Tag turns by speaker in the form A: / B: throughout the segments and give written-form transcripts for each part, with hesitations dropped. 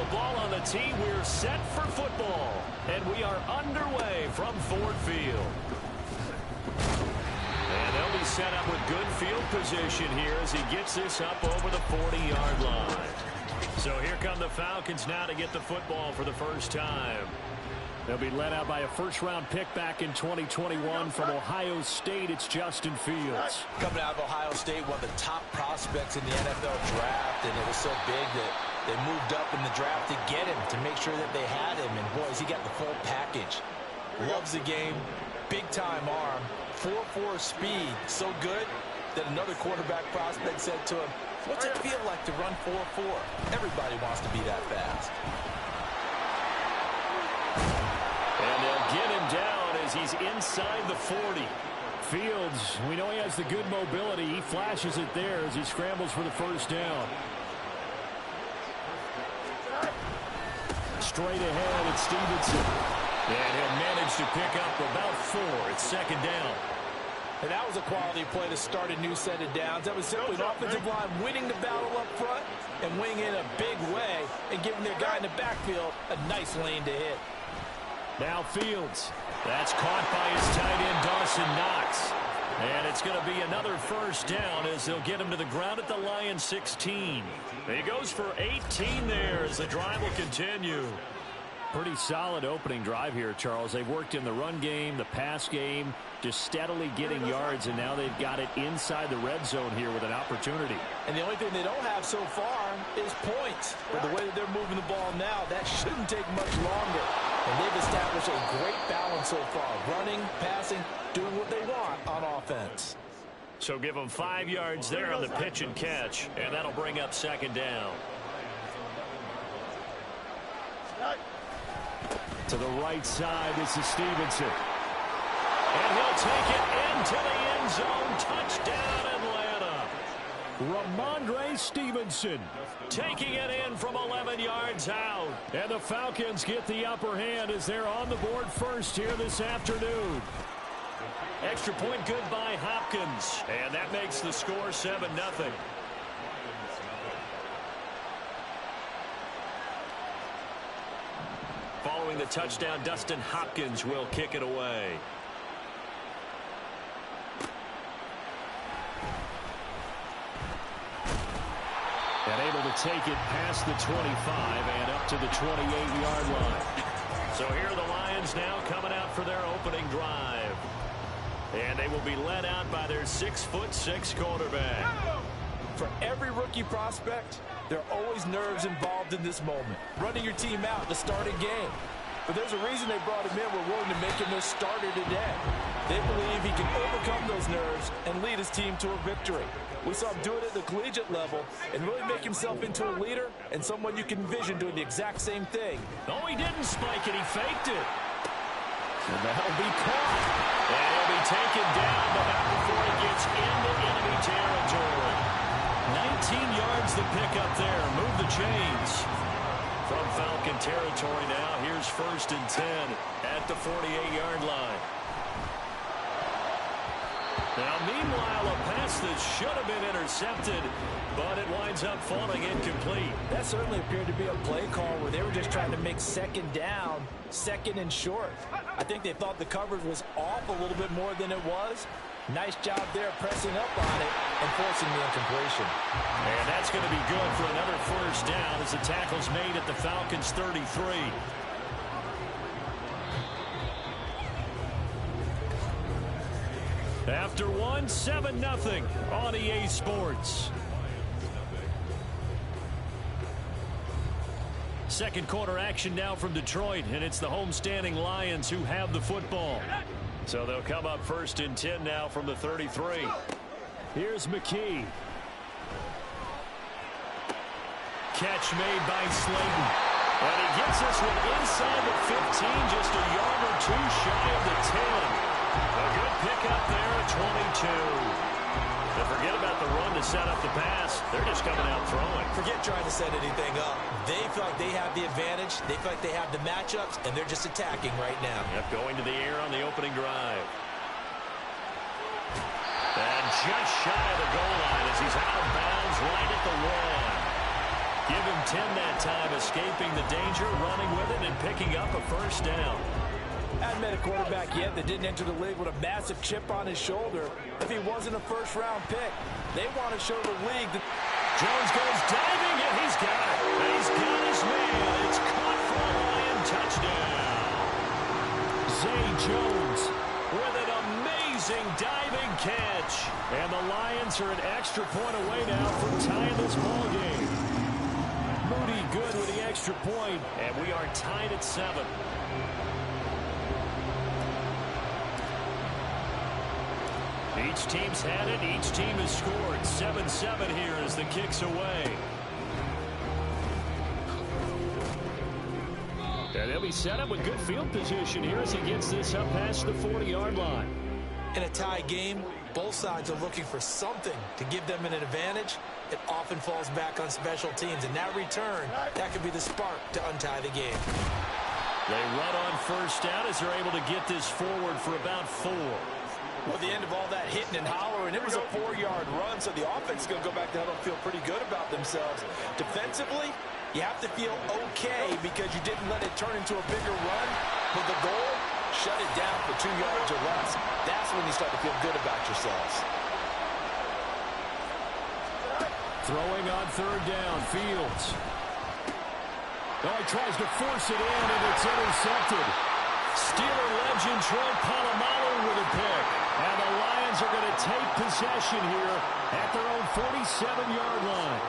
A: The ball on the tee. We're set for football. And we are underway from Ford Field. And they'll be set up with good field position here as he gets this up over the 40-yard line. So here come the Falcons now to get the football for the first time. They'll be led out by a first-round pick back in 2021 from Ohio State. It's Justin Fields.
B: Coming out of Ohio State, one of the top prospects in the NFL draft, and it was so big that they moved up in the draft to get him, to make sure that they had him. And, boys, he got the full package. Loves the game, big-time arm, 4.4 speed, so good that another quarterback prospect said to him, "What's it feel like to run 4.4? Everybody wants to be that fast."
A: And they'll get him down as he's inside the 40. Fields, we know he has the good mobility. He flashes it there as he scrambles for the first down. Straight ahead, it's Stevenson. And he'll manage to pick up about 4. It's second down.
B: And that was a quality play to start a new set of downs. That was simply an offensive line winning the battle up front and winning in a big way and giving their guy in the backfield a nice lane to hit.
A: Now Fields. That's caught by his tight end, Dawson Knox. And it's going to be another first down as they'll get him to the ground at the Lions 16. He goes for 18 there as the drive will continue. Pretty solid opening drive here, Charles. They've worked in the run game, the pass game, just steadily getting yards, and now they've got it inside the red zone here with an opportunity.
B: And the only thing they don't have so far is points. But the way that they're moving the ball now, that shouldn't take much longer. And they've established a great balance so far, running, passing, doing what they want on offense.
A: So give them 5 yards there on the pitch and catch, and that'll bring up second down. To the right side, this is Stevenson. And he'll take it into the end zone. Touchdown, Atlanta. Ramondre Stevenson taking it in from 11 yards out. And the Falcons get the upper hand as they're on the board first here this afternoon. Extra point good by Hopkins. And that makes the score 7-0. Following the touchdown, Dustin Hopkins will kick it away. And able to take it past the 25 and up to the 28-yard line. So here are the Lions now coming out for their opening drive. And they will be led out by their 6'6" quarterback.
B: For every rookie prospect, there are always nerves involved in this moment. Running your team out to start a game. But there's a reason they brought him in. We're willing to make him their starter today. They believe he can overcome those nerves and lead his team to a victory. We saw him do it at the collegiate level and really make himself into a leader and someone you can envision doing the exact same thing.
A: No, he didn't spike it. He faked it. And that'll be caught. And he'll be taken down, but not before he gets into enemy territory. 19 yards to pick up there. Move the chains. From Falcon territory now, here's 1st and 10 at the 48-yard line. Now, meanwhile, a pass that should have been intercepted, but it winds up falling incomplete.
B: That certainly appeared to be a play call where they were just trying to make second down, second and short. I think they thought the coverage was off a little bit more than it was. Nice job there pressing up on it and forcing the incompletion.
A: And that's going to be good for another first down as the tackle's made at the Falcons' 33. After 7-0 on EA Sports. Second quarter action now from Detroit, and it's the homestanding Lions who have the football. So they'll come up 1st and 10 now from the 33. Here's McKee. Catch made by Slayton. And he gets this one inside the 15, just a yard or two shy of the 10. A good pickup there at 22. But forget about the run to set up the pass. They're just coming out throwing.
B: Forget trying to set anything up. They feel like they have the advantage. They feel like they have the matchups, and they're just attacking right now.
A: Yep, going to the air on the opening drive. And just shy of the goal line as he's out of bounds right at the 1. Give him 10 that time, escaping the danger, running with it, and picking up a first down.
B: I haven't met a quarterback yet that didn't enter the league with a massive chip on his shoulder if he wasn't a first-round pick. They want to show the league that
A: Jones goes diving, and he's got it. He's got his man. It's caught for a Lion touchdown. Zay Jones with an amazing diving catch. And the Lions are an extra point away now from tying this ball game. Moody good with the extra point, and we are tied at 7. Each team's had it. Each team has scored. 7-7 here as the kick's away. And they'll be set up with good field position here as he gets this up past the 40-yard line.
B: in a tie game, both sides are looking for something to give them an advantage. It often falls back on special teams, and that return, that could be the spark to untie the game.
A: They run on first down as they're able to get this forward for about 4.
B: Well, at the end of all that hitting and hollering, it was a 4-yard run, so the offense is going to go back to huddle and feel pretty good about themselves. Defensively, you have to feel okay because you didn't let it turn into a bigger run. But the goal, shut it down for 2 yards or less. That's when you start to feel good about yourselves.
A: Throwing on third down, Fields. Oh, he tries to force it in, and it's intercepted. Steeler legend Troy Polamalu with a pick. And the Lions are going to take possession here at their own 47-yard line.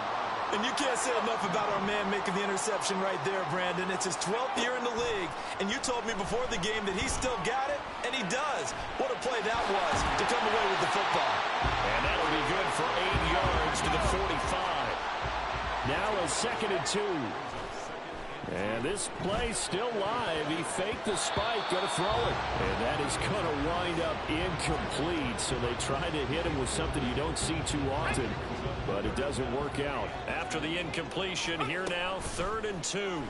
B: And you can't say enough about our man making the interception right there, Brandon. It's his 12th year in the league, and you told me before the game that he still got it, and he does. What a play that was to come away with the football.
A: And that'll be good for 8 yards to the 45. Now a 2nd and 2. And this play still live. He faked the spike, going to throw it. And that is going to wind up incomplete. So they try to hit him with something you don't see too often, but it doesn't work out. After the incompletion, here now, 3rd and 2. And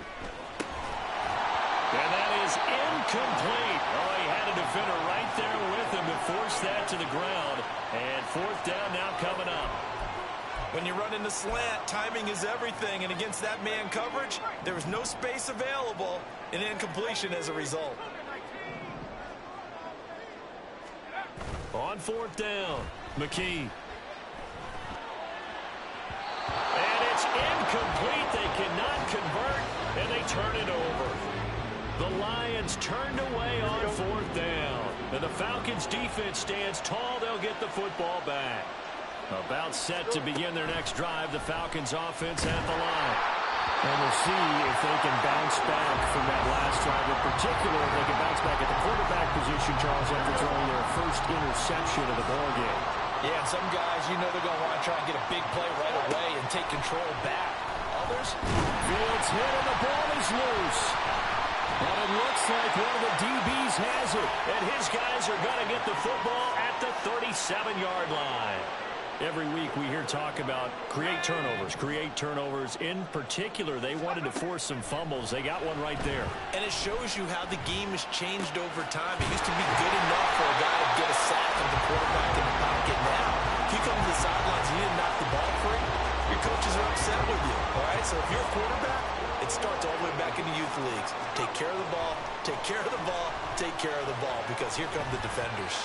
A: that is incomplete. Oh, he had a defender right there with him to force that to the ground. And 4th down now coming up.
B: When you run in the slant, timing is everything, and against that man coverage, there was no space available, and incompletion as a result.
A: On 4th down, McKee. And it's incomplete. They cannot convert, and they turn it over. The Lions turned away on 4th down. And the Falcons' defense stands tall. They'll get the football back. About set to begin their next drive, the Falcons offense at the line. And we'll see if they can bounce back from that last drive. In particular, if they can bounce back at the quarterback position, Charles, after throwing their first interception of the ballgame.
B: Yeah, and some guys, you know they're going to want to try and get a big play right away and take control back. Others?
A: Fields hit and the ball is loose. And it looks like one of the DBs has it. And his guys are going to get the football at the 37-yard line. Every week we hear talk about create turnovers. In particular, they wanted to force some fumbles. They got one right there.
B: And it shows you how the game has changed over time. It used to be good enough for a guy to get a sack of the quarterback in the pocket. Now, if you come to the sidelines and you didn't knock the ball free, your coaches are upset with you. All right, so if you're a quarterback, it starts all the way back in the youth leagues. Take care of the ball, take care of the ball, take care of the ball, because here come the defenders.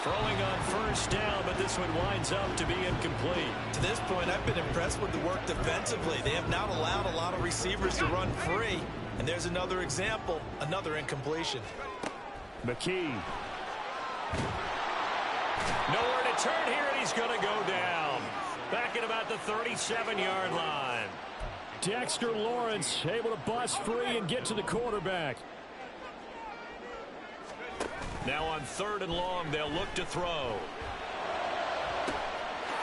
A: Throwing on first down, but this one winds up to be incomplete.
B: To this point, I've been impressed with the work defensively. They have not allowed a lot of receivers to run free. And there's another example, another incompletion.
A: McKee. Nowhere to turn here, and he's going to go down. Back at about the 37-yard line. Dexter Lawrence able to bust free and get to the quarterback. Now on 3rd and long, they'll look to throw.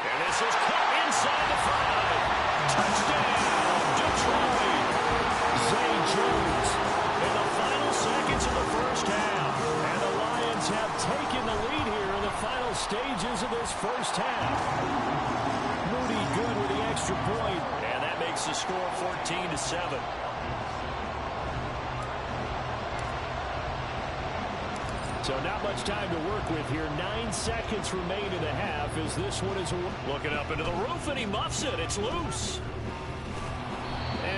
A: And this is caught inside the 5. Touchdown, Detroit. Zay Jones in the final seconds of the first half. And the Lions have taken the lead here in the final stages of this first half. Moody good with the extra point. And that makes the score 14-7. So not much time to work with here. 9 seconds remain in the half as this one is looking up into the roof, and he muffs it. It's loose.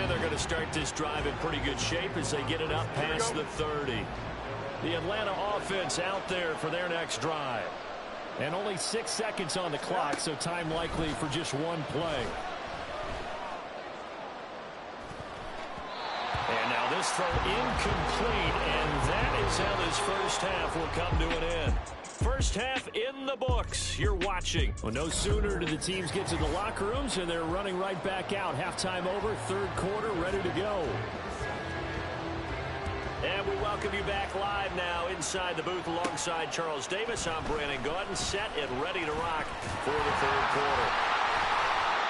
A: And they're going to start this drive in pretty good shape as they get it up past the 30. The Atlanta offense out there for their next drive. And only 6 seconds on the clock, so time likely for just one play. And now this throw incomplete, and that is how this first half will come to an end. First half in the books. You're watching. Well, no sooner do the teams get to the locker rooms, and they're running right back out. Halftime over, third quarter, ready to go. And we welcome you back live now inside the booth alongside Charles Davis. I'm Brandon Gaudin, set and ready to rock for the third quarter.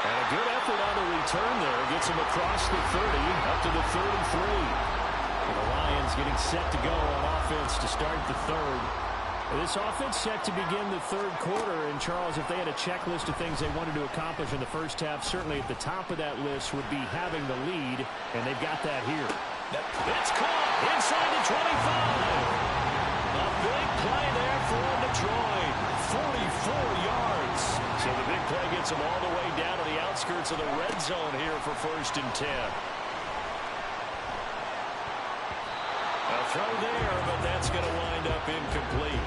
A: And a good effort on the return there. Gets him across the 30, up to the 33. And the Lions getting set to go on offense to start the third. This offense set to begin the third quarter. And, Charles, if they had a checklist of things they wanted to accomplish in the first half, certainly at the top of that list would be having the lead, and they've got that here.
B: It's caught inside the 25. A big play there for Detroit. 44 yards.
A: So the big play gets them all the way down to the outskirts of the red zone here for 1st and 10. A throw there, but that's going to wind up incomplete.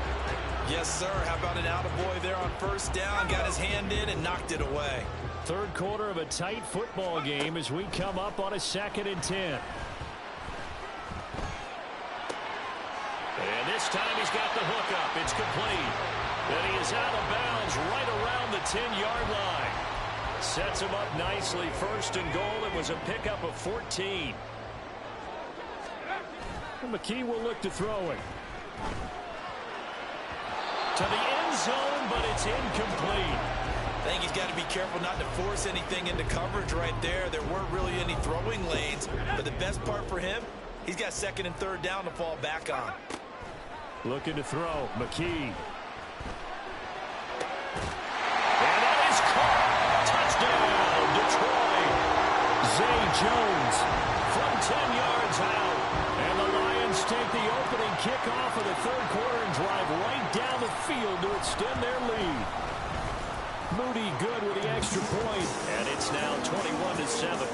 B: Yes, sir. How about an attaboy there on first down? Got his hand in and knocked it away.
A: Third quarter of a tight football game as we come up on a 2nd and 10. And this time he's got the hook up. It's complete. And he is out of bounds right around the 10-yard line. Sets him up nicely. 1st and goal. It was a pickup of 14. And McKee will look to throw it. To the end zone, but it's incomplete.
B: I think he's got to be careful not to force anything into coverage right there. There weren't really any throwing lanes. But the best part for him, he's got 2nd and 3rd down to fall back on.
A: Looking to throw. McKee. And that is caught. Touchdown, Detroit. Zay Jones from 10 yards out. And the Lions take the opening kickoff of the third quarter and drive right down the field to extend their lead. Moody good with the extra point. And it's now 21-7.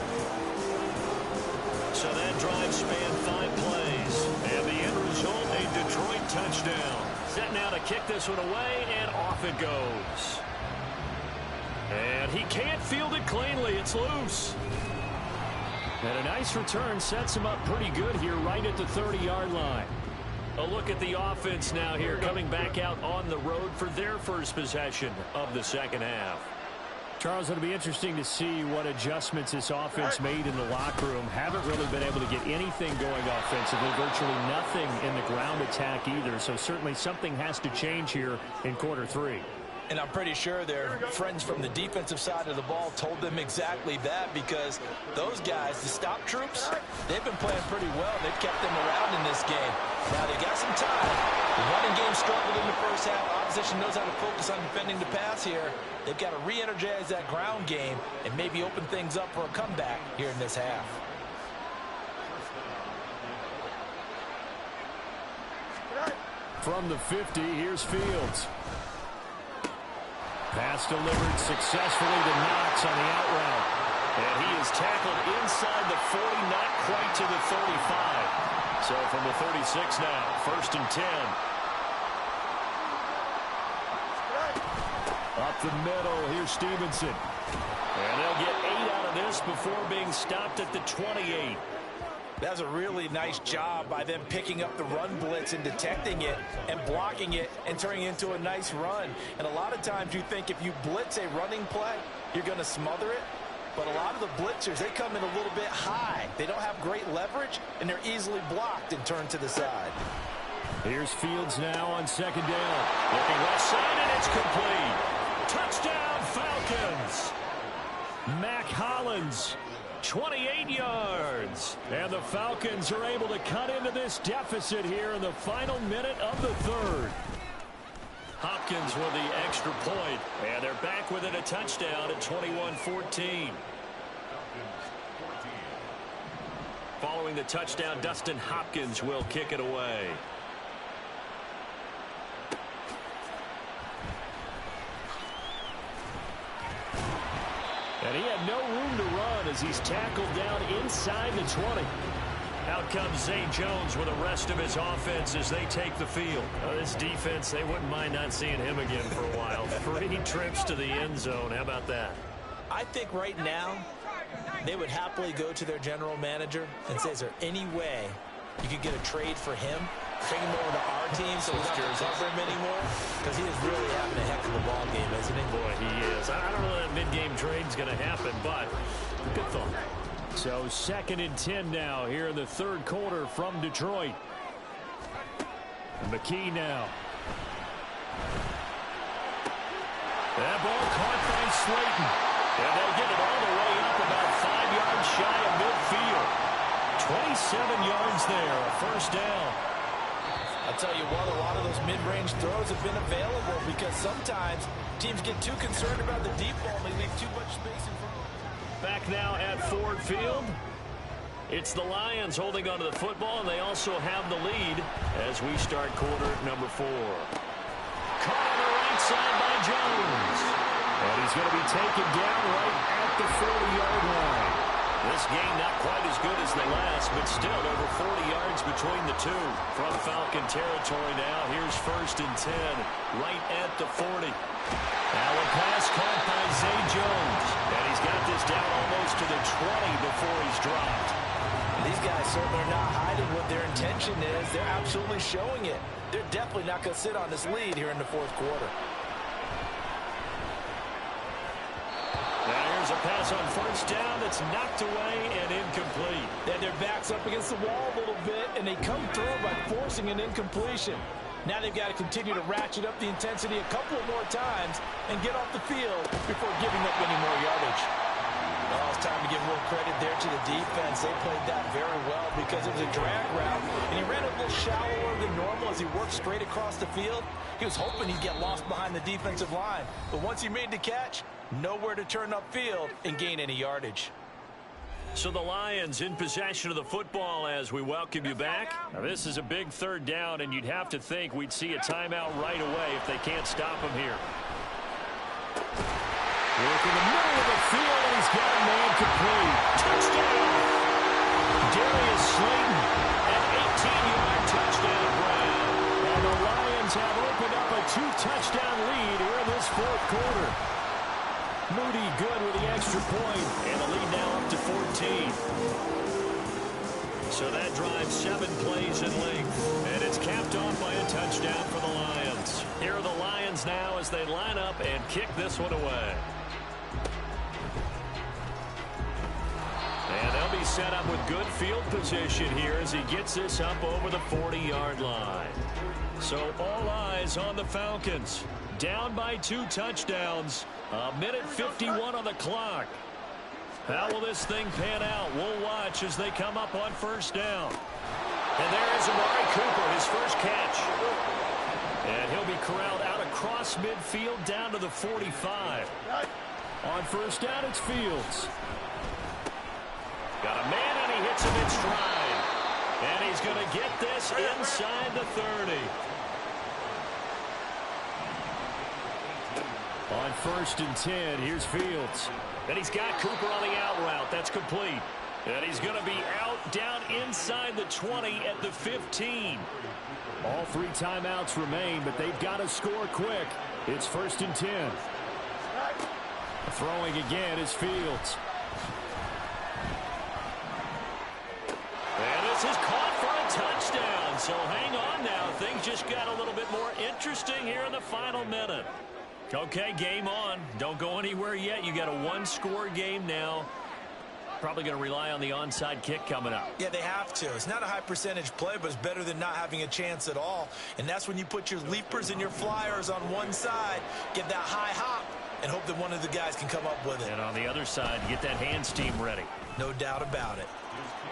A: So that drive spanned 5 plays. And the end result, a Detroit touchdown. Set now to kick this one away, and off it goes. And he can't field it cleanly. It's loose. And a nice return sets him up pretty good here right at the 30-yard line. A look at the offense now here, coming back out on the road for their first possession of the second half. Charles, it'll be interesting to see what adjustments this offense made in the locker room. Haven't really been able to get anything going offensively, virtually nothing in the ground attack either. So certainly something has to change here in quarter 3.
B: And I'm pretty sure their friends from the defensive side of the ball told them exactly that, because those guys, the stop troops, they've been playing pretty well. They've kept them around in this game. Now they got some time. The running game struggled in the first half. Opposition knows how to focus on defending the pass here. They've got to re-energize that ground game and maybe open things up for a comeback here in this half.
A: From the 50, here's Fields. Pass delivered successfully to Knox on the out route. And he is tackled inside the 40, not quite to the 35. So from the 36 now, 1st and 10. Up the middle, here's Stevenson. And they'll get 8 out of this before being stopped at the 28.
B: That's a really nice job by them picking up the run blitz and detecting it and blocking it and turning it into a nice run. And a lot of times you think if you blitz a running play, you're going to smother it. But a lot of the blitzers, they come in a little bit high. They don't have great leverage, and they're easily blocked and turned to the side.
A: Here's Fields now on 2nd down. Looking left side, and it's complete. Touchdown, Falcons. Mac Hollins. 28 yards. And the Falcons are able to cut into this deficit here in the final minute of the third. Hopkins with the extra point. And they're back within a touchdown at 21-14. Following the touchdown, Dustin Hopkins will kick it away. And he had no room to run as he's tackled down inside the 20. Out comes Zay Jones with the rest of his offense as they take the field. This defense, they wouldn't mind not seeing him again for a while. 3 trips to the end zone. How about that?
B: I think right now they would happily go to their general manager and say, is there any way you could get a trade for him? Bring him over to our team so we don't have to cover him anymore? Because he is really having a heck of a ball game, isn't he?
A: Boy, he is. I don't know that mid-game trade's going to happen, but good thought. So 2nd and 10 now here in the 3rd quarter from Detroit. McKee now. That ball caught by Slayton. And they'll get it all the way up about 5 yards shy of midfield. 27 yards there, a 1st down.
B: I'll tell you what, a lot of those mid-range throws have been available because sometimes teams get too concerned about the deep ball and they leave too much space in front of them.
A: Back now at Ford Field. It's the Lions holding onto the football, and they also have the lead as we start quarter number 4. Caught on the right side by Jones. And he's going to be taken down right at the 40-yard line. This game not quite as good as the last, but still over 40 yards between the two. From Falcon territory now, here's 1st and 10, right at the 40. Now a pass caught by Zay Jones. And he's got this down almost to the 20 before he's dropped.
B: These guys certainly are not hiding what their intention is. They're absolutely showing it. They're definitely not going to sit on this lead here in the 4th quarter.
A: Now here's a pass on 1st down that's knocked away and incomplete.
B: Then their back's up against the wall a little bit, and they come through by forcing an incompletion. Now they've got to continue to ratchet up the intensity a couple of more times and get off the field before giving up any more yardage. Well, it's time to give a little credit there to the defense. They played that very well because it was a drag route, and he ran a little shallower than normal as he worked straight across the field. He was hoping he'd get lost behind the defensive line, but once he made the catch, nowhere to turn upfield and gain any yardage.
A: So the Lions in possession of the football as we welcome you back. Now this is a big 3rd down, and you'd have to think we'd see a timeout right away if they can't stop him here. Work in the middle of the field, and he's got a man complete. Touchdown! Darius Slayton, an 18-yard touchdown grab. And the Lions have opened up a 2-touchdown lead here in this 4th quarter. Moody good with the extra point, and the lead now up to 14. So that drives 7 plays in length, and it's capped off by a touchdown for the Lions. Here are the Lions now as they line up and kick this one away. And they'll be set up with good field position here as he gets this up over the 40-yard line. So all eyes on the Falcons. Down by 2 touchdowns. 1:51 on the clock. How will this thing pan out? We'll watch as they come up on 1st down. And there is Amari Cooper, his first catch. And he'll be corralled out across midfield down to the 45. On 1st down, it's Fields. Got a man, and he hits him in stride. And he's going to get this inside the 30. On 1st and 10, here's Fields. And he's got Cooper on the out route. That's complete. And he's going to be out down inside the 20 at the 15. All 3 timeouts remain, but they've got to score quick. It's 1st and 10. Throwing again is Fields. And this is caught for a touchdown. So hang on now. Things just got a little bit more interesting here in the final minute. Okay, game on. Don't go anywhere yet. You got a 1-score game now. Probably going to rely on the onside kick coming up.
B: Yeah, they have to. It's not a high percentage play, but it's better than not having a chance at all. And that's when you put your leapers and your flyers on one side, get that high hop, and hope that one of the guys can come up with it.
A: And on the other side, get that hands team ready.
B: No doubt about it.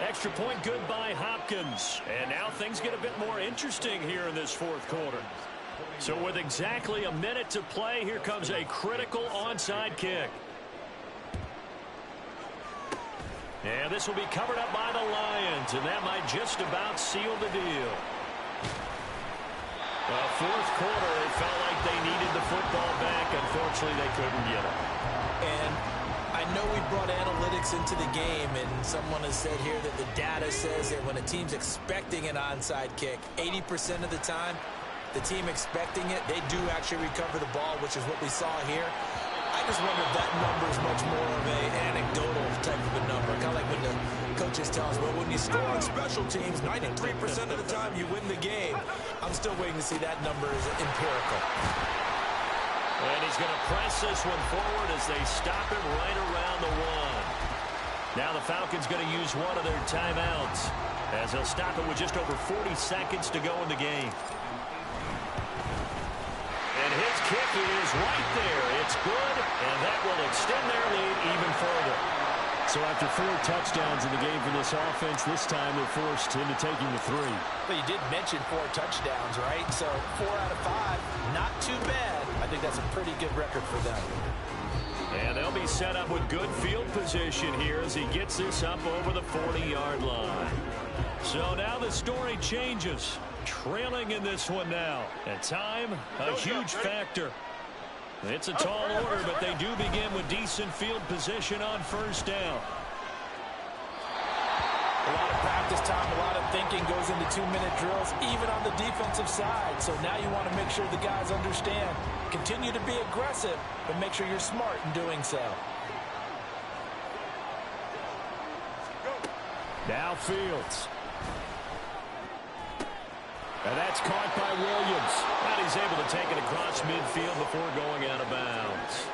A: Extra point good by Hopkins. And now things get a bit more interesting here in this 4th quarter. So with exactly a minute to play, here comes a critical onside kick. And this will be covered up by the Lions, and that might just about seal the deal. 4th quarter, they felt like they needed the football back. Unfortunately, they couldn't get it.
B: And I know we brought analytics into the game, and someone has said here that the data says that when a team's expecting an onside kick, 80% of the time, the team expecting it, they do actually recover the ball, which is what we saw here. I just wonder if that number is much more of an anecdotal type of a number. Kind of like when the coaches tell us, well, when you score on special teams, 93% of the time you win the game. I'm still waiting to see that number as empirical.
A: And he's going to press this one forward as they stop him right around the one. Now the Falcons going to use one of their timeouts as they'll stop it with just over 40 seconds to go in the game. And his kick is right there. It's good, and that will extend their lead even further. So after 4 touchdowns in the game for this offense, this time they're forced into taking the 3.
B: But you did mention 4 touchdowns, right? So 4 out of 5, not too bad. I think that's a pretty good record for them.
A: And they'll be set up with good field position here as he gets this up over the 40-yard line. So now the story changes. Trailing in this one now. At time, a huge factor. It's a tall order, but they do begin with decent field position on first down.
B: A lot of practice time, a lot of thinking goes into 2-minute drills, even on the defensive side. So now you want to make sure the guys understand. Continue to be aggressive, but make sure you're smart in doing so.
A: Now Fields. And that's caught by Williams. And he's able to take it across midfield before going out of bounds.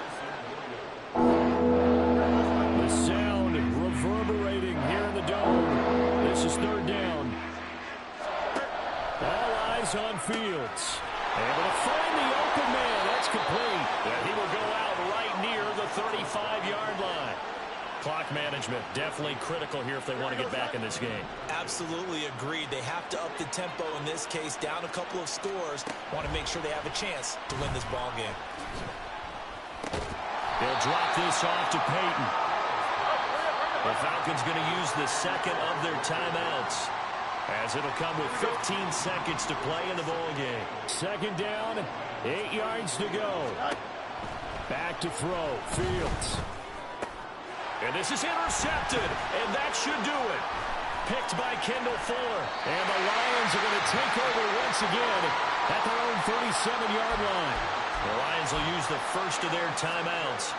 A: The sound reverberating here in the dome. This is 3rd down. All eyes on Fields. Able to find the open man. That's complete. And he will go out right near the 35-yard line. Clock management definitely critical here if they want to get back in this game.
B: Absolutely agreed. They have to up the tempo in this case, down a couple of scores. Want to make sure they have a chance to win this ball game.
A: They'll drop this off to Peyton. The Falcons going to use the second of their timeouts as it'll come with 15 seconds to play in the ball game. 2nd down, 8 yards to go. Back to throw, Fields. And this is intercepted, and that should do it. Picked by Kendall Fuller. And the Lions are going to take over once again at their own 37-yard line. The Lions will use the first of their timeouts.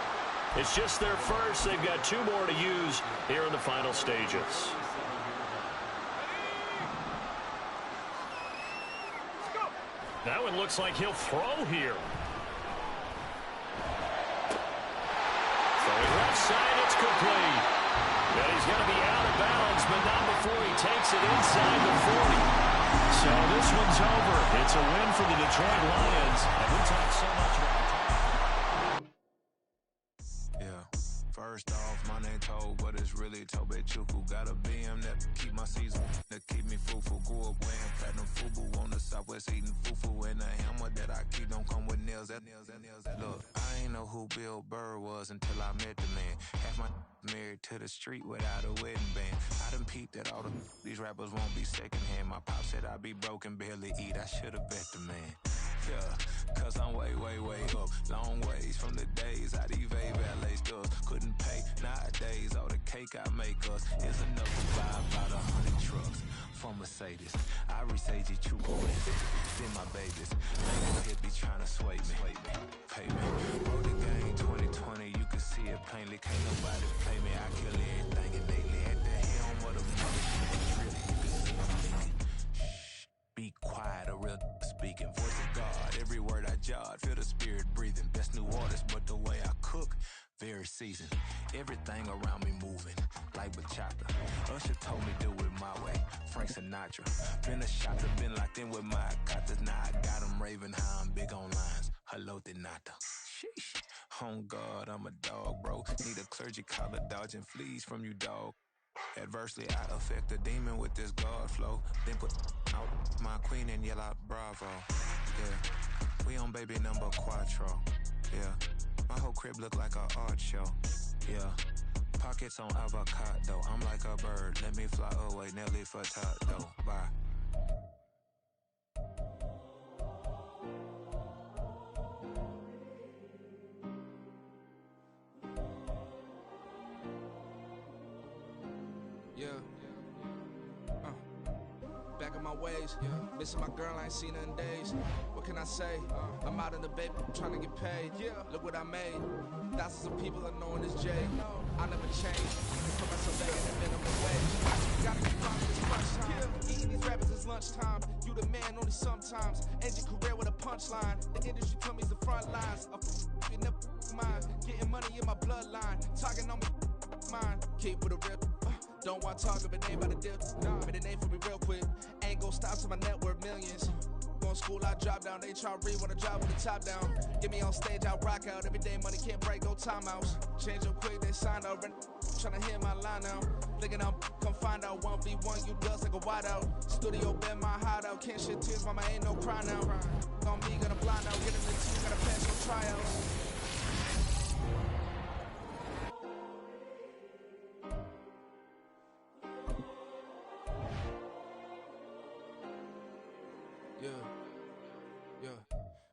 A: It's just their first. They've got 2 more to use here in the final stages. That one looks like he'll throw here. Left side, it's complete. And he's going to be out of bounds, but not before he takes it inside the 40. So this one's over. It's a win for the Detroit Lions. And we talk so much about it.
C: Yeah. First off, my name Toad, but it's really Tobe Chuku. Got a BM that keep my season, that keep me fruitful. Grew up wearing platinum FUBU on the Southwest eating fufu. And the hammer that I keep don't come with nails. Look, I ain't know who Bill Burr was until I met the man. Half my married to the street without a wedding band. I done peeped that all these rappers won't be secondhand. My pop said I'd be broke and barely eat. I should've bet the man. Yeah, cause I'm way up. Long ways from the days I evade valet stores. Couldn't pay nowadays. All the cake I make us is enough to buy about 100 trucks. From Mercedes, I resage it, you go in. Then my babies, niggas here be trying to sway me. Pay me. Wrote the game 2020, you can see it plainly. Can't nobody play me. I kill everything and lately at the helm of the mother. Really, you can see I'm thinking. Shh, be quiet, a real speaking. Voice of God, every word I jot. Feel the spirit breathing. Best new artist, but the way I cook, very seasoned. Everything around me moving, like bachata. Usher told me do it my way. Frank Sinatra. Been a shot to been locked in with my katas. Now I got them raving how I'm big on lines. Hello, Denata. Sheesh. On God, I'm a dog, bro. Need a clergy collar, dodging fleas from you, dog. Adversely, I affect the demon with this God flow. Then put out my queen and yell out bravo. Yeah, we on baby number quattro. Yeah, my whole crib look like a art show. Yeah, pockets on avocado. I'm like a bird, let me fly away. Nelly Furtado, bye.
D: my ways. Missing my girl, I ain't seen her in days. What can I say? I'm out in the baby, trying to get paid. Look what I made. Thousands of people are knowing this Jay. I never change. Put myself back at the minimum wage. Gotta get from this lunchtime. Eating these rappers is lunchtime. You the man only sometimes. End your career with a punchline. The industry told me it's the front lines. You never mind. Getting money in my bloodline. Talking on me, mine. Keep with a real. Don't want to talk if it ain't about the deal. But it ain't for me real quick. Ain't gon' stop till my net worth millions. Going school, I drop down. They try to read when I drop with the top down. Get me on stage, I rock out. Every day money can't break, no timeouts. Change up quick, they sign up. Tryna hear my line now. Thinking I'm come find out 1v1, you dust like a wideout. Studio been my hideout. Can't shed tears, mama ain't no cry now. On me, gonna blind out. Get in the team, gotta pass no tryouts.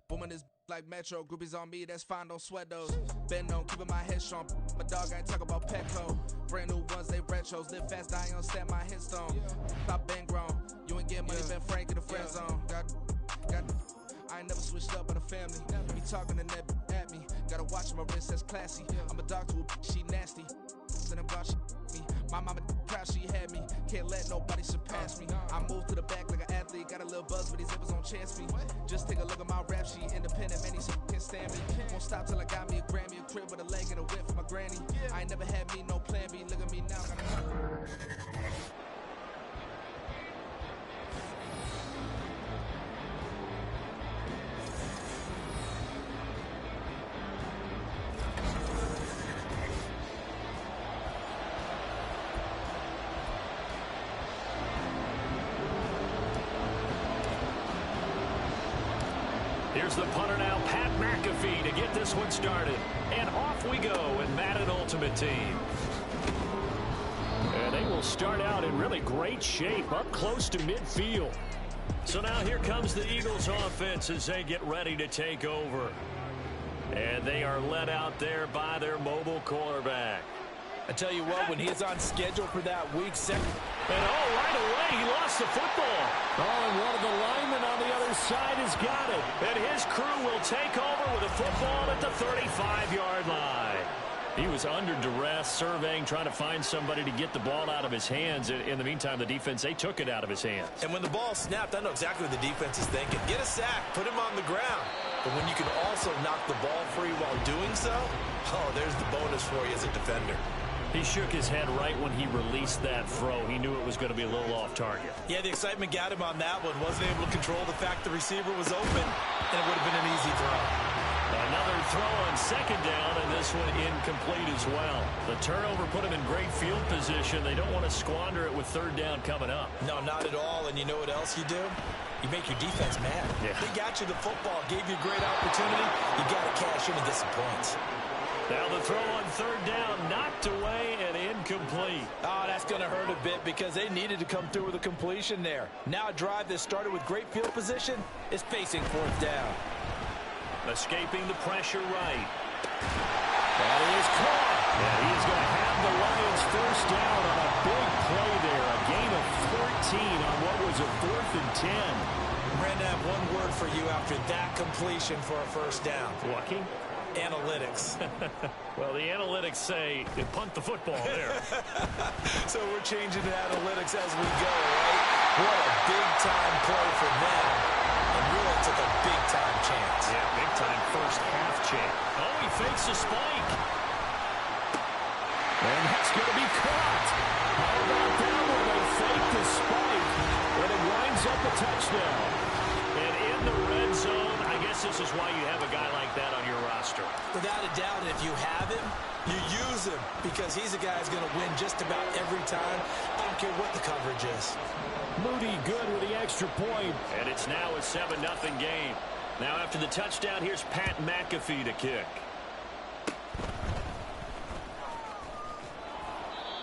D: Booming this like Metro, groupies on me, that's fine, don't sweat those. Been on, keeping my head strong. My dog ain't talk about Petco. Brand new ones, they retros. Live fast, I ain't on stand my headstone. Stop been grown. You ain't getting money, been frank in the friend zone. I ain't never switched up on the family. Be talking to that at me. Gotta watch my wrist, that's classy. I'm a dog to a she nasty. Then I'm about she me. My mama proud she had me. Can't let nobody surpass me. I move to the back like an athlete. Got a little buzz, but these zippers on chance me. Just take a look at my rap sheet. Independent, man, these can't stand me. Won't stop till I got me a Grammy, a crib with a leg and a whip for my granny. I ain't never had me no plan B. Look at me now.
A: Here's the punter now, Pat McAfee, to get this one started. And off we go in Madden Ultimate Team. And they will start out in really great shape, up close to midfield. So now here comes the Eagles offense as they get ready to take over. And they are led out there by their mobile quarterback.
B: I tell you what, when he's on schedule for that week 2.
A: And right away, he lost the football. And one of the linemen on the other side has got it. And his crew will take over with a football at the 35-yard line. He was under duress, surveying, trying to find somebody to get the ball out of his hands. In the meantime, the defense, they took it out of his hands. And when the ball snapped, I know exactly what the defense is thinking. Get a sack, put him on the ground. But when you can also knock the ball free while doing so, oh, there's the bonus for you as a defender. He shook his head right when he released that throw. He knew it was going to be a little off target. Yeah, the excitement got him on that one. Wasn't able to control the fact the receiver was open, and it would have been an easy throw. Another throw on second down, and this one incomplete as well. The turnover put him in great field position. They don't want to squander it with third down coming up. No, not at all, and you know what else you do? You make your defense mad. Yeah. They got you the football, gave you a great opportunity. You got to cash in and get some points. Now the throw on third down, knocked away and incomplete. Oh, that's going to hurt a bit because they needed to come through with a completion there. Now a drive that started with great field position is facing fourth down. Escaping the pressure right. That is caught. And he's going to have the Lions first down on a big play there. A gain of 14 on what was a 4th and 10. Brandon, I have one word for you after that completion for a first down. Lucky? Analytics. Well, the analytics say you punt the football there. So we're changing to analytics as we go, right? What a big-time play for them. And really took a big-time chance. Yeah, big-time first-half chance. Oh, he fakes a spike. And that's going to be caught. How about that one? They fake the spike. And it winds up a touchdown. And in the red zone, I guess this is why you have a guy like that on your roster. Without a doubt, if you have him, you use him because he's a guy who's going to win just about every time. I don't care what the coverage is. Moody good with the extra point. And it's now a 7-0 game. Now after the touchdown, here's Pat McAfee to kick.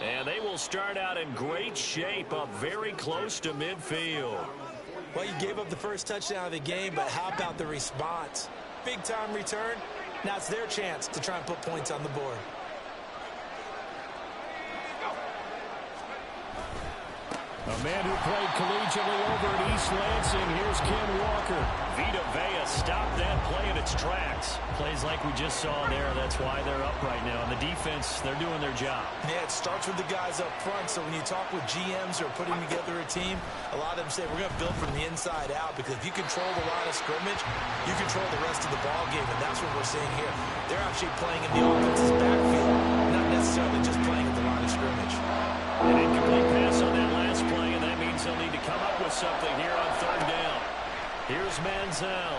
A: And they will start out in great shape, up very close to midfield. Well, you gave up the first touchdown of the game, but how about the response? Big-time return. Now it's their chance to try and put points on the board. A man who played collegiately over at East Lansing. Here's Ken Walker. Vita Vea stopped that play in its tracks. Plays like we just saw there. That's why they're up right now. And the defense, they're doing their job.
B: Yeah, it starts with the guys up front. So when you talk with GMs who are putting together a team, a lot of them say we're going to build from the inside out, because if you control the line of scrimmage, you control the rest of the ball game, and that's what we're seeing here. They're actually playing in the offense's backfield, not necessarily just playing at the line of scrimmage.
A: An incomplete pass on that last play, and that means they'll need to come up with something here on third down. Here's Manziel.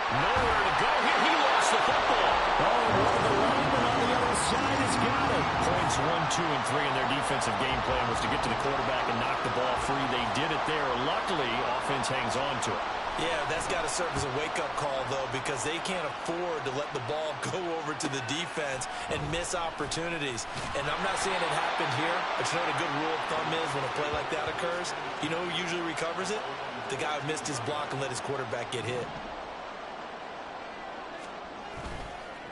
A: Nowhere to go here. He lost the football. Oh, the lineman on the other side has got it. Points 1, 2, and 3 in their defensive game plan was to get to the quarterback and knock the ball free. They did it there. Luckily, offense hangs on to it.
B: Yeah, that's got to serve as a wake-up call, though, because they can't afford to let the ball go over to the defense and miss opportunities. And I'm not saying it happened here, but you know what a good rule of thumb is when a play like that occurs? You know who usually recovers it? The guy who missed his block and let his quarterback get hit.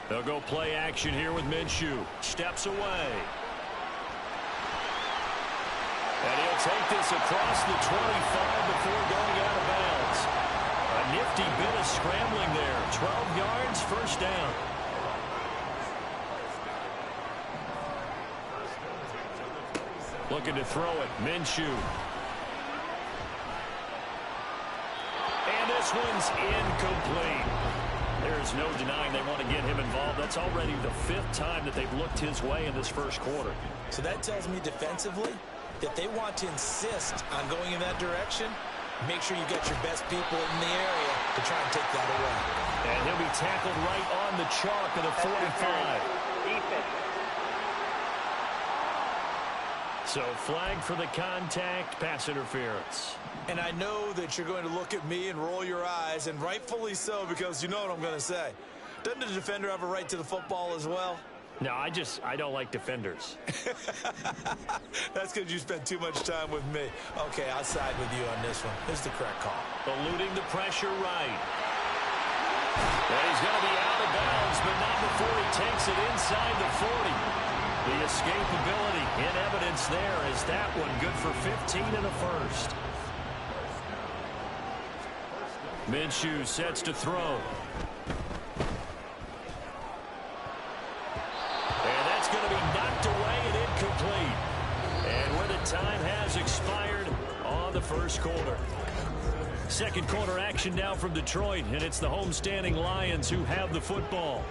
A: They'll go play action here with Minshew. Steps away. And he'll take this across the 25 before going out of bounds. A nifty bit of scrambling there. 12 yards, first down. Looking to throw it. Minshew. And this one's incomplete. There's no denying they want to get him involved. That's already the 5th time that they've looked his way in this first quarter.
B: So that tells me defensively that they want to insist on going in that direction. Make sure you got your best people in the area to try and take that away.
A: And he'll be tackled right on the chalk of the 45. So flag for the contact, pass interference.
B: And I know that you're going to look at me and roll your eyes, and rightfully so, because you know what I'm going to say. Doesn't the defender have a right to the football as well?
A: No, I don't like defenders.
B: That's because you spent too much time with me. Okay, I'll side with you on this one. This is the correct call.
A: Eluding the pressure right. And he's going to be out of bounds, but not before he takes it inside the 40. The escapability in evidence there is that one good for 15 in the first. Minshew sets to throw. And that's going to be knocked away and incomplete. And where the time has expired on the first quarter. Second quarter action now from Detroit, and it's the homestanding Lions who have the football.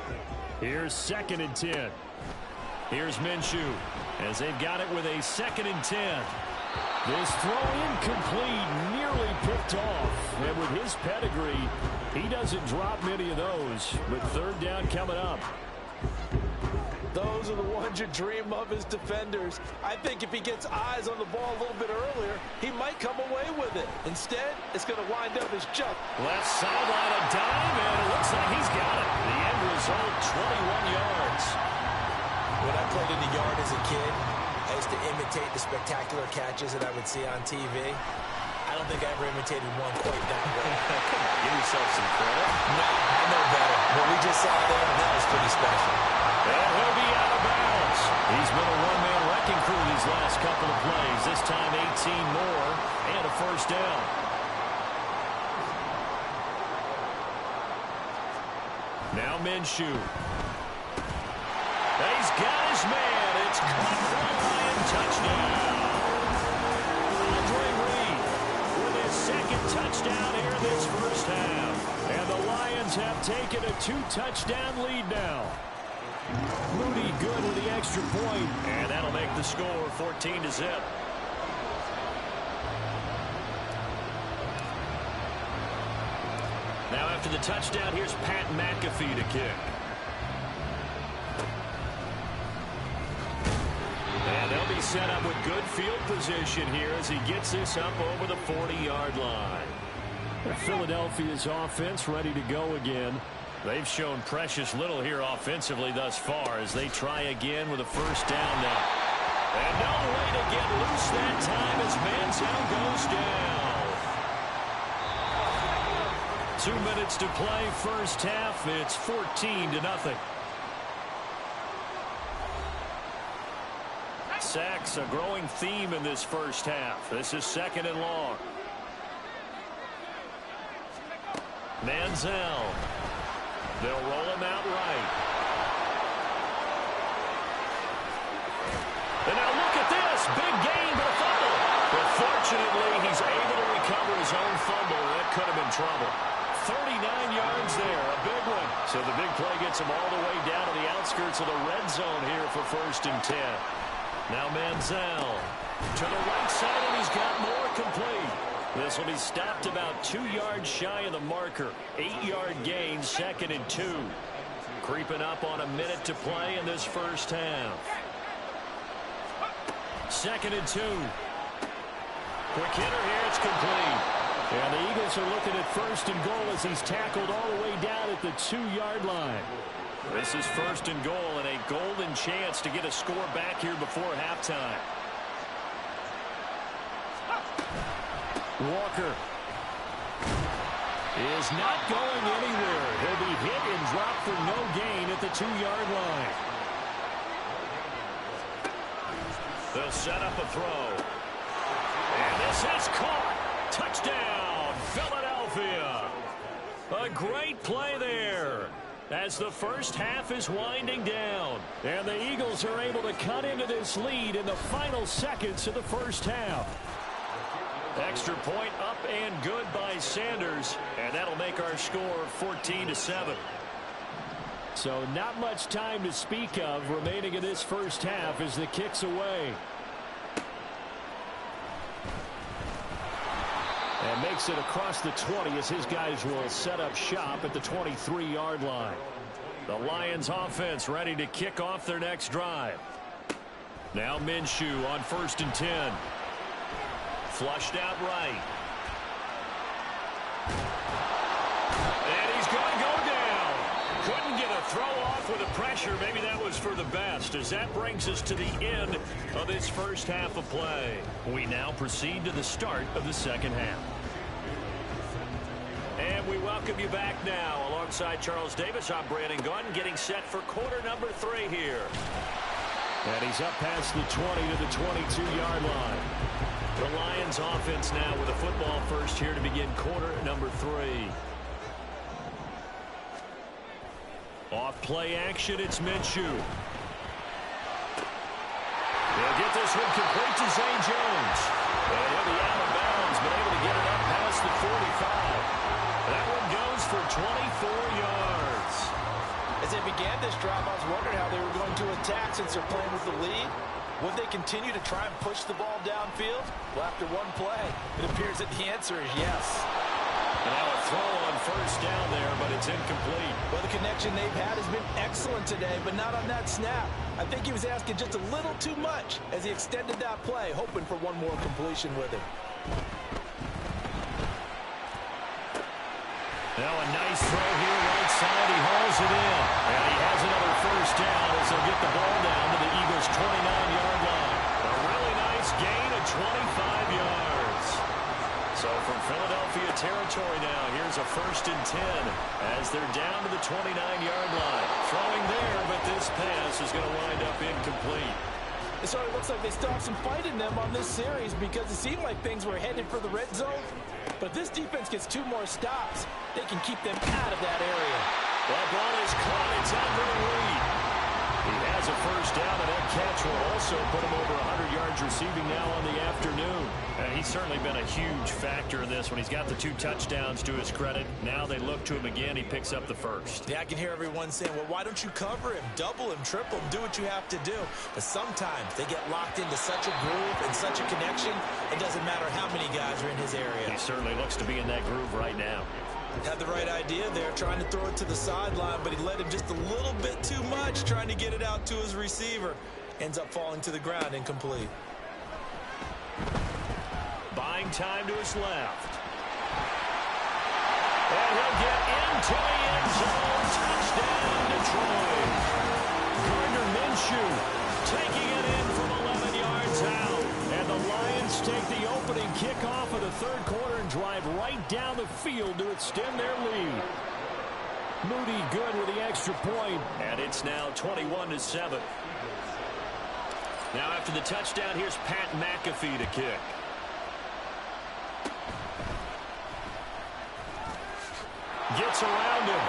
A: Here's 2nd and 10. Here's Minshew as they've got it with a 2nd and 10. This throw incomplete, nearly picked off. And with his pedigree, he doesn't drop many of those. But third down coming up.
B: Those are the ones you dream of as defenders. I think if he gets eyes on the ball a little bit earlier, he might come away with it. Instead, it's going to wind up as jump.
A: Left sideline, a dime, and it looks like he's got it. The end result, 21 yards.
B: When I played in the yard as a kid, I used to imitate the spectacular catches that I would see on TV. I don't think I ever imitated one quite that way.
A: Come on, give yourself some credit.
B: No, I know better. What we just saw there, that was pretty special.
A: And he'll be out of bounds. He's been a one-man wrecking crew these last couple of plays. This time 18 more and a first down. Now Minshew. He's got his man. It's caught for a Lion touchdown. Andre Reed with his 2nd touchdown here this first half. And the Lions have taken a 2-touchdown lead now. Moody good with the extra point, and that'll make the score 14-0. Now after the touchdown, here's Pat McAfee to kick. And they'll be set up with good field position here as he gets this up over the 40-yard line. Philadelphia's offense ready to go again. They've shown precious little here offensively thus far as they try again with a first down now. And no way to get loose that time as Manziel goes down. 2 minutes to play first half. It's 14-0. sacks, a growing theme in this first half. This is 2nd and long. Manziel. They'll roll him out right. And now look at this. Big gain, but a fumble. But fortunately, he's able to recover his own fumble. That could have been trouble. 39 yards there, a big one. So the big play gets him all the way down to the outskirts of the red zone here for 1st and 10. Now Manziel to the right side, and he's got more complete. This will be stopped about 2 yards shy of the marker. 8-yard gain, 2nd and 2. Creeping up on a minute to play in this first half. 2nd and 2. Quick hitter here, it's complete. And the Eagles are looking at 1st and goal as he's tackled all the way down at the 2-yard line. This is 1st and goal and a golden chance to get a score back here before halftime. Walker is not going anywhere. He'll be hit and dropped for no gain at the 2-yard line. They'll set up a throw. And this is caught. Touchdown, Philadelphia. A great play there as the first half is winding down. And the Eagles are able to cut into this lead in the final seconds of the first half. Extra point up and good by Sanders. And that'll make our score 14-7. So not much time to speak of remaining in this first half as the kick's away. And makes it across the 20 as his guys will set up shop at the 23-yard line. The Lions offense ready to kick off their next drive. Now Minshew on 1st and 10. Flushed out right. And he's going to go down. Couldn't get a throw off with the pressure. Maybe that was for the best, as that brings us to the end of this first half of play. We now proceed to the start of the second half. And we welcome you back now. Alongside Charles Davis, I'm Brandon Gunn, getting set for quarter number 3 here. And he's up past the 20 to the 22-yard line. The Lions offense now with a football first here to begin quarter number 3. Off play action, it's Minshew. They'll get this one complete to Zay Jones. And he'll be out of bounds, but able to get it up past the 45. That one goes for 24 yards.
B: As they began this drive, I was wondering how they were going to attack since they're playing with the lead. Would they continue to try and push the ball downfield? Well, after one play, it appears that the answer is yes.
A: And now a throw on 1st down there, but it's incomplete.
B: Well, the connection they've had has been excellent today, but not on that snap. I think he was asking just a little too much as he extended that play, hoping for one more completion with him.
A: Now a nice throw here right side. He hauls it in. And he has another 1st down as they'll get the ball down to the Eagles' 29-yard line. A really nice gain of 25 yards. So from Philadelphia territory now, here's a 1st and 10 as they're down to the 29-yard line. Throwing there, but this pass is going to wind up incomplete.
B: It sort of looks like they still have some fight in them on this series because it seemed like things were headed for the red zone. But if this defense gets 2 more stops, they can keep them out of that area.
A: That ball is caught. It's under the lead. He has a 1st down, and that catch will also put him over 100 yards receiving now on the afternoon. And he's certainly been a huge factor in this when he's got the 2 touchdowns to his credit. Now they look to him again. He picks up the 1st.
B: Yeah, I can hear everyone saying, well, why don't you cover him, double him, triple him, do what you have to do. But sometimes they get locked into such a groove and such a connection, it doesn't matter how many guys are in his area.
A: He certainly looks to be in that groove right now.
B: Had the right idea there, trying to throw it to the sideline, but he let him just a little bit too much, trying to get it out to his receiver. Ends up falling to the ground, incomplete.
A: Buying time to his left. And he'll get into the end zone. Touchdown, Detroit. Gardner Minshew taking it in from 11 yards out. And the Lions take the opening kickoff of the 3rd quarter and drive right down the field to extend their lead. Moody good with the extra point. And it's now 21-7. Now after the touchdown, here's Pat McAfee to kick. Gets around him.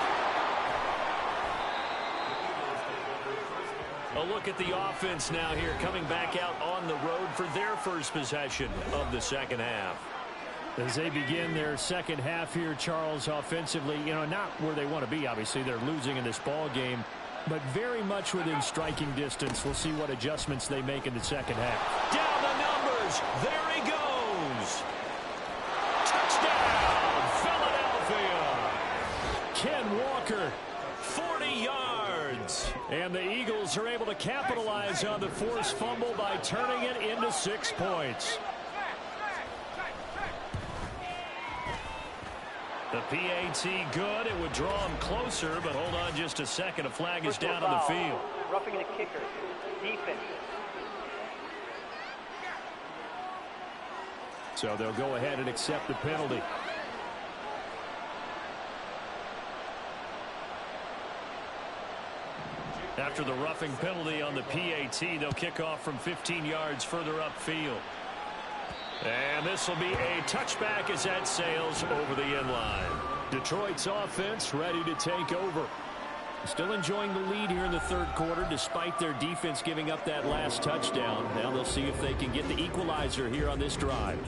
A: A look at the offense now here, coming back out on the road for their first possession of the second half.
E: As they begin their second half here, Charles, offensively, not where they want to be. Obviously, they're losing in this ball game, but very much within striking distance. We'll see what adjustments they make in the second half.
A: Down the numbers. There he goes. Touchdown, Philadelphia. Ken Walker, 40 yards. And the Eagles are able to capitalize on the forced fumble by turning it into 6 points. The PAT good. It would draw him closer, but hold on just a second. A flag is down on the field.
F: Roughing the kicker. Defense.
E: So they'll go ahead and accept the penalty.
A: After the roughing penalty on the PAT, they'll kick off from 15 yards further upfield. And this will be a touchback as that sails over the end line. Detroit's offense ready to take over. Still enjoying the lead here in the third quarter despite their defense giving up that last touchdown. Now they'll see if they can get the equalizer here on this drive.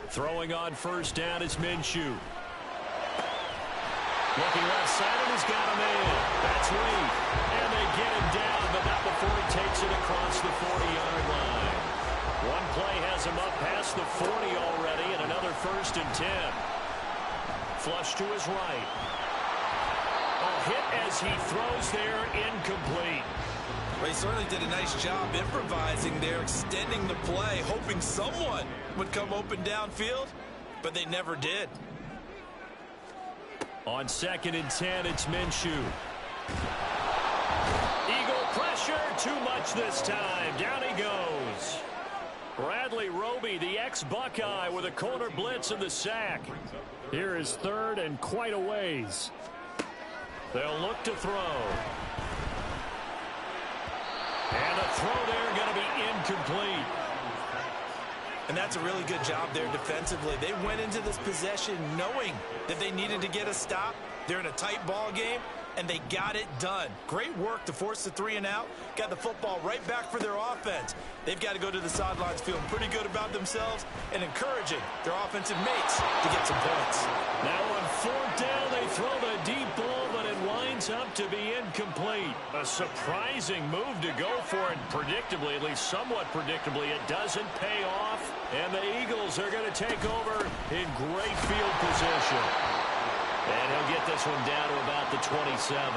A: Throwing on first down is Minshew. Looking left side, and he's got him in. That's Reed. And they get him down, but not before he takes it across the 40-yard line. One play has him up past the 40 already, and another 1st and 10. Flush to his right. A hit as he throws there, incomplete.
B: Well, he certainly did a nice job improvising there, extending the play, hoping someone would come open downfield, but they never did.
A: On 2nd and 10, it's Minshew. Eagle pressure, too much this time. Down he goes. Bradley Roby, the ex-Buckeye, with a corner blitz and the sack.
E: Here is 3rd and quite a ways.
A: They'll look to throw. And a throw there going to be incomplete.
B: And that's a really good job there defensively. They went into this possession knowing that they needed to get a stop. They're in a tight ball game, and they got it done. Great work to force the 3 and out. Got the football right back for their offense. They've got to go to the sidelines feeling pretty good about themselves and encouraging their offensive mates to get some points.
A: Now on 4th down, they throw the deep ball, but it winds up to be incomplete. A surprising move to go for it. Predictably, at least somewhat predictably, it doesn't pay off. And the Eagles are going to take over in great field position. And he'll get this one down to about the 27.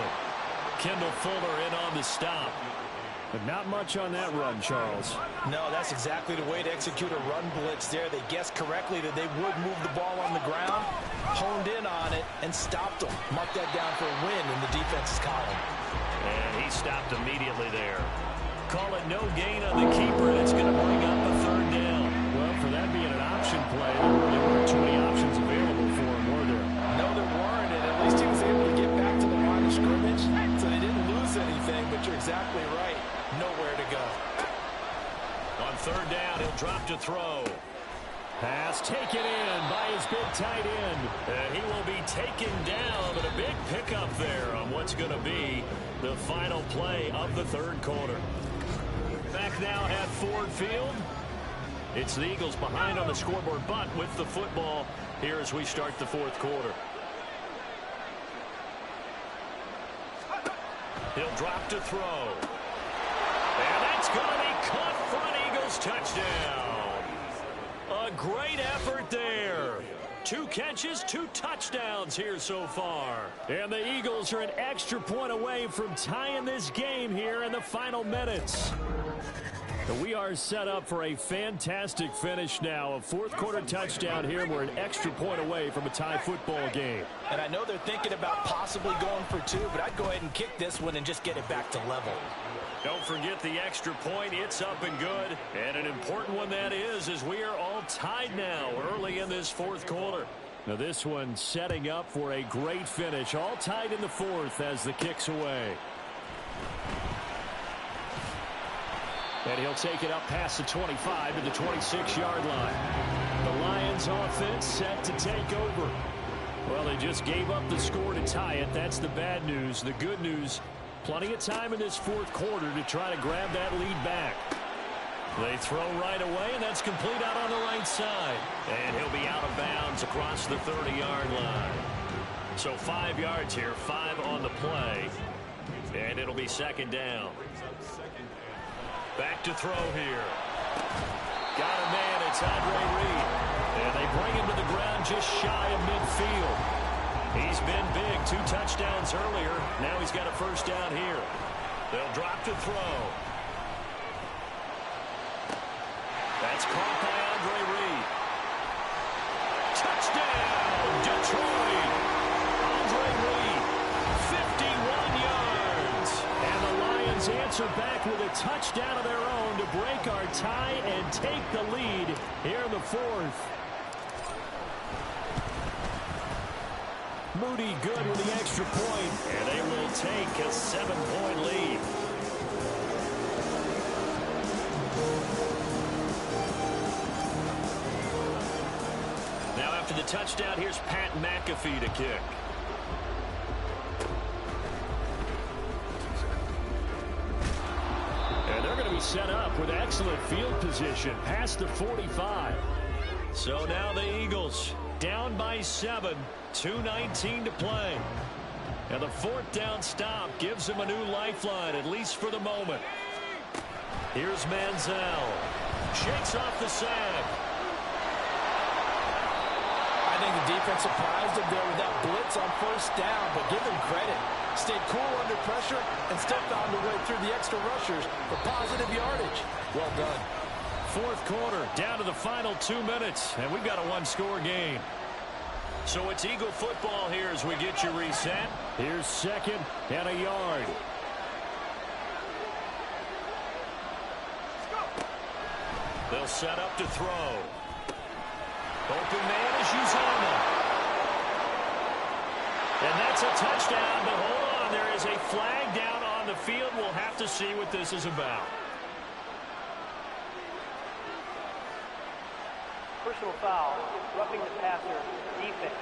A: Kendall Fuller in on the stop.
E: But not much on that run, Charles.
B: No, that's exactly the way to execute a run blitz there. They guessed correctly that they would move the ball on the ground, honed in on it, and stopped them. Mark that down for a win in the defense's column.
A: And he stopped immediately there. Call it no gain on the keeper, and it's going to bring up a 3rd down.
E: Well, for that being an option play, there really weren't too many options available for him, were there?
B: No, there weren't, and at least he was able to get back to the line of scrimmage, so they didn't lose anything, but you're exactly right. Nowhere to go.
A: On 3rd down, he'll drop to throw.
E: Pass taken in by his big tight end.
A: And he will be taken down, but a big pickup there on what's going to be the final play of the 3rd quarter. Back now at Ford Field. It's the Eagles behind on the scoreboard, but with the football here as we start the 4th quarter. He'll drop to throw. And that's going to be caught for an Eagles touchdown. A great effort there. 2 catches, 2 touchdowns here so far.
E: And the Eagles are an extra point away from tying this game here in the final minutes. We are set up for a fantastic finish now. A 4th quarter touchdown here. We're an extra point away from a tie football game.
B: And I know they're thinking about possibly going for 2, but I'd go ahead and kick this one and just get it back to level.
A: Don't forget the extra point. It's up and good. And an important one that is, as we are all tied now early in this 4th quarter.
E: Now this one setting up for a great finish. All tied in the 4th as the kick's away. And he'll take it up past the 25 to the 26-yard line. The Lions offense set to take over. Well, they just gave up the score to tie it. That's the bad news. The good news, plenty of time in this fourth quarter to try to grab that lead back. They throw right away, and that's complete out on the right side. And he'll be out of bounds across the 30-yard line. So 5 yards here, 5 on the play. And it'll be second down. Back to throw here. Got a man, it's Andre Reed. And they bring him to the ground just shy of midfield. He's been big, 2 touchdowns earlier. Now he's got a first down here. They'll drop to throw. That's caught by Andre Reed. Touchdown, Detroit. Andre Reed, 51 yards. And the Lions answer back with a touchdown of their own to break our tie and take the lead here in the fourth. Moody good with the extra point, and they will take a 7-point lead. Now after the touchdown, here's Pat McAfee to kick. And they're going to be set up with excellent field position past the 45. So now the Eagles down by 7, 2:19 to play. And the fourth down stop gives them a new lifeline, at least for the moment. Here's Manziel. Shakes off the sack.
B: I think the defense surprised him there with that blitz on first down, but give him credit. Stayed cool under pressure and still found a way through the extra rushers for positive yardage. Well done.
E: Fourth quarter, down to the final 2 minutes, and we've got a one-score game. So it's Eagle football here as we get you reset. Here's second and a yard. They'll set up to throw. Open man is Uzomah. And that's a touchdown, but hold on, there is a flag down on the field. We'll have to see what this is about.
F: Personal foul, roughing the passer, defense.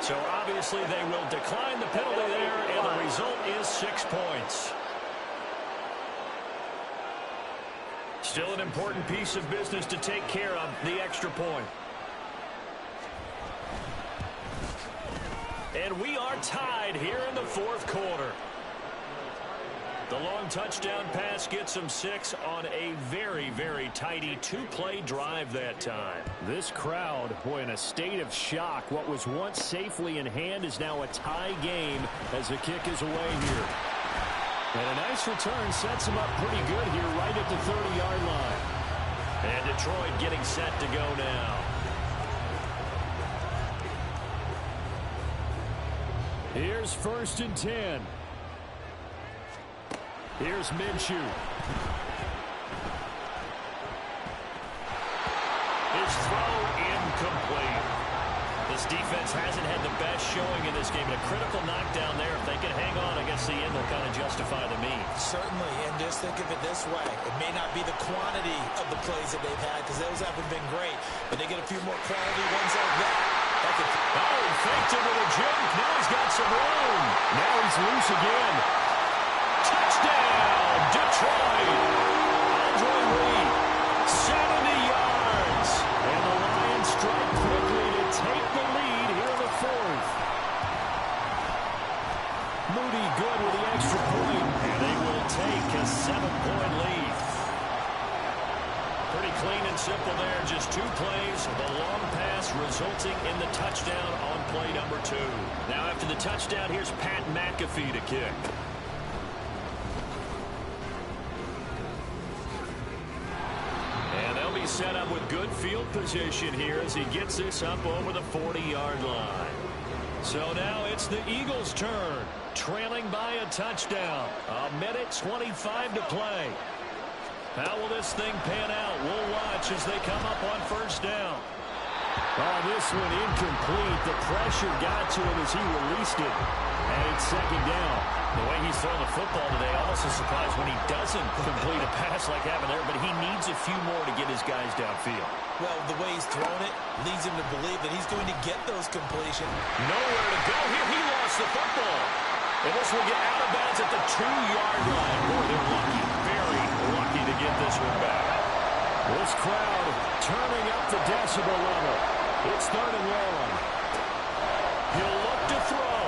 E: So obviously they will decline the penalty there, and the result is 6 points. Still an important piece of business to take care of, the extra point. And we are tied here in the fourth quarter. The long touchdown pass gets them 6 on a very, very tidy 2-play drive that time. This crowd, boy, in a state of shock. What was once safely in hand is now a tie game as the kick is away here. And a nice return sets them up pretty good here right at the 30-yard line. And Detroit getting set to go now. Here's 1st and 10. Here's Minshew. His throw incomplete. This defense hasn't had the best showing in this game. A critical knockdown there. If they can hang on, I guess the end will kind of justify the means.
B: Certainly, and just think of it this way. It may not be the quantity of the plays that they've had, because those haven't been great, but they get a few more quality ones like that.
E: Oh, he faked it with a jump. Now he's got some room. Now he's loose again. Touchdown, Detroit. Andre Reed, 70 yards. And the Lions strike quickly to take the lead here in the fourth. Moody good with the extra point, and they will take a 7-point lead. Pretty clean and simple there. Just 2 plays. The long pass resulting in the touchdown on play number 2. Now after the touchdown, here's Pat McAfee to kick. And they'll be set up with good field position here as he gets this up over the 40-yard line. So now it's the Eagles' turn, trailing by a touchdown. 1:25 to play. How will this thing pan out? We'll watch as they come up on first down. Oh, this one incomplete. The pressure got to him as he released it. And it's second down.
A: The way he's throwing the football today, almost a surprise when he doesn't complete a pass like having there, but he needs a few more to get his guys downfield.
B: Well, the way he's throwing it leads him to believe that he's going to get those completions.
A: Nowhere to go here. He lost the football. And this will get out of bounds at the 2-yard line. Boy, they're lucky, very lucky to get this one back.
E: This crowd turning up the decibel level. It's third and long.
A: He'll look to throw.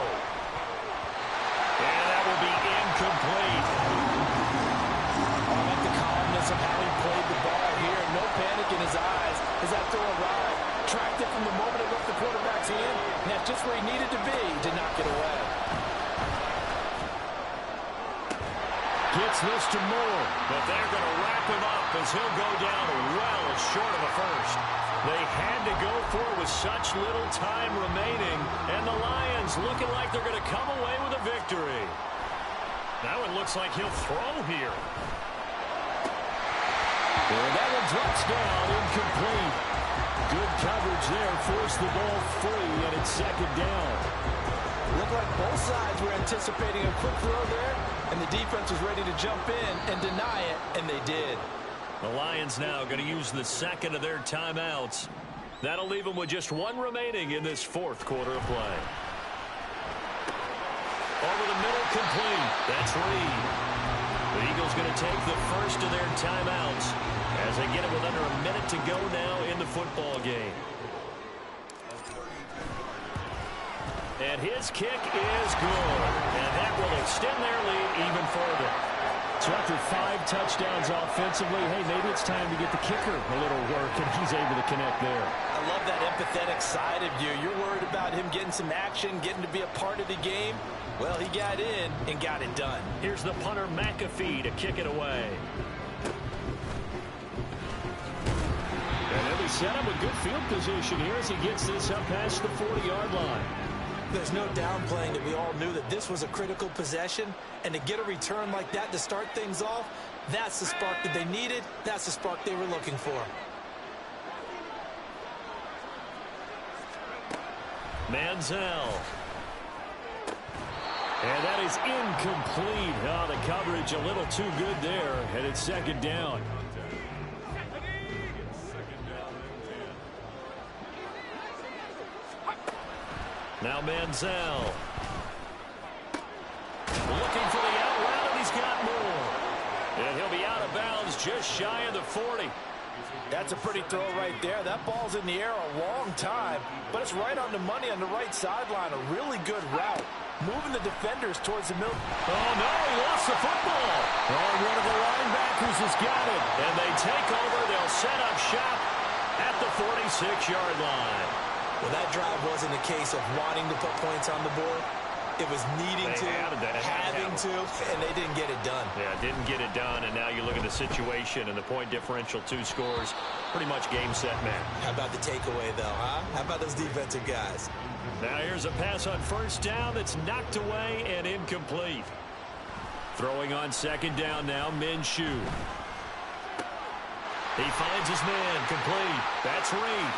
A: And that will be incomplete.
B: I like the calmness of how he played the ball here. No panic in his eyes as that throw arrived. Tracked it from the moment it left the quarterback's hand, and that's just where he needed to be to knock it away.
E: Gets this to Moore.
A: But they're going to wrap him up as he'll go down well short of a first.
E: They had to go for it with such little time remaining, and the Lions looking like they're going to come away with a victory.
A: Now it looks like he'll throw here.
E: And that one drops down, incomplete. Good coverage there, forced the ball free, and it's second down.
B: Looked like both sides were anticipating a quick throw there, and the defense was ready to jump in and deny it, and they did.
A: The Lions now going to use the second of their timeouts. That'll leave them with just one remaining in this fourth quarter of play. Over the middle, complete. That's Reed. The Eagles going to take the first of their timeouts as they get it with under a minute to go now in the football game. And his kick is good. And that will extend their lead even further.
E: So after 5 touchdowns offensively, hey, maybe it's time to get the kicker a little work, and he's able to connect there.
B: I love that empathetic side of you. You're worried about him getting some action, getting to be a part of the game. Well, he got in and got it done.
A: Here's the punter, McAfee, to kick it away.
E: And he'll be set up with good field position here as he gets this up past the 40-yard line.
B: There's no downplaying that we all knew that this was a critical possession, and to get a return like that to start things off, that's the spark that they needed. That's the spark they were looking for.
A: Manziel.
E: And that is incomplete. Oh, the coverage a little too good there, and it's second down.
A: Now Manziel. Looking for the out route, and he's got more. And he'll be out of bounds just shy of the 40.
B: That's a pretty throw right there. That ball's in the air a long time, but it's right on the money on the right sideline. A really good route. Moving the defenders towards the middle.
A: Oh, no, he lost the football.
E: Oh, one of the linebackers has got it.
A: And they take over. They'll set up shop at the 46-yard line.
B: Well, that drive wasn't a case of wanting to put points on the board. It was needing to, having to, and they didn't get it done.
A: Yeah, didn't get it done, and now you look at the situation and the point differential, 2 scores, pretty much game, set, match.
B: How about the takeaway, though, huh? How about those defensive guys?
A: Now here's a pass on first down that's knocked away and incomplete. Throwing on second down now, Minshew. He finds his man, complete. That's Reed.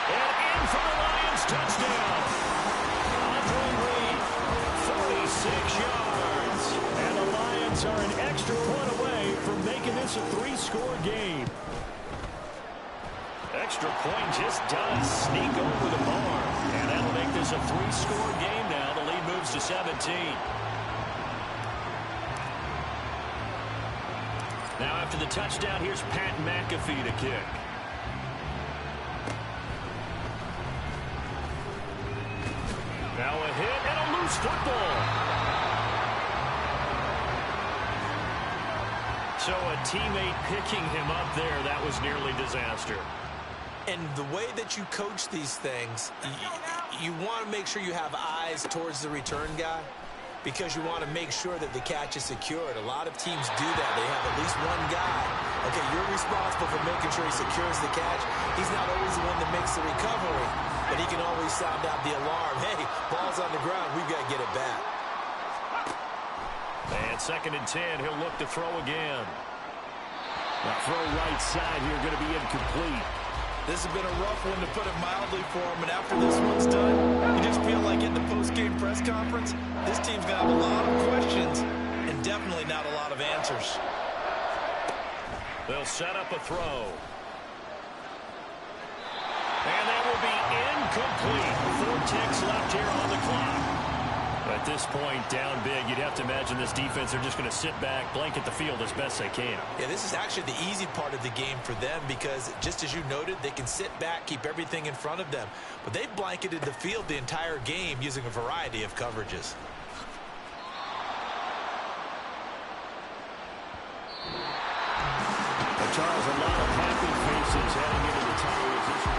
A: And in for the Lions, touchdown. Andre Reed, 46 yards.
E: And the Lions are an extra point away from making this a 3-score game.
A: Extra point just does sneak over the bar. And that'll make this a 3-score game now. The lead moves to 17. Now after the touchdown, here's Pat McAfee to kick. Now a hit and a loose football. So a teammate picking him up there, that was nearly disaster.
B: And the way that you coach these things, you want to make sure you have eyes towards the return guy because you want to make sure that the catch is secured. A lot of teams do that. They have at least one guy. Okay, you're responsible for making sure he secures the catch. He's not always the one that makes the recovery, but he can always sound out the alarm. Hey, ball's on the ground. We've got to get it back.
A: And 2nd and 10, he'll look to throw again.
E: The throw right side here going to be incomplete.
B: This has been a rough one, to put it mildly, for him. And after this one's done, you just feel like in the post-game press conference, this team's going to have a lot of questions and definitely not a lot of answers.
A: They'll set up a throw. And that will be incomplete. 4 ticks left here on the clock. At this point, down big, you'd have to imagine this defense are just going to sit back, blanket the field as best they can.
B: Yeah, this is actually the easy part of the game for them because, just as you noted, they can sit back, keep everything in front of them. But they've blanketed the field the entire game using a variety of coverages.
E: Charles, a lot of happy faces heading into the tunnel as this one.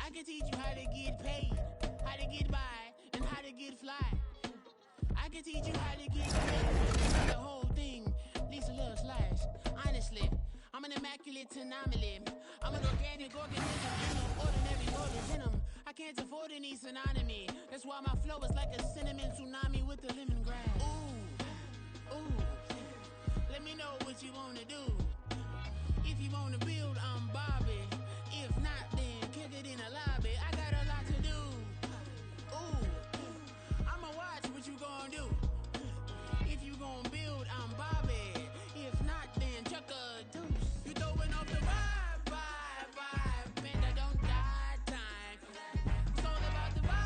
G: I can teach you how to get paid, how to get by, and how to get fly. I can teach you how to get paid. The whole thing needs a little slice. Honestly, I'm an immaculate anomaly. I'm an organic organism, you know, ordinary organism. I can't afford any synonymy. That's why my flow is like a cinnamon tsunami with the lemongrass. Ooh, ooh. Let me know what you wanna do. If you wanna build, I'm Bobby.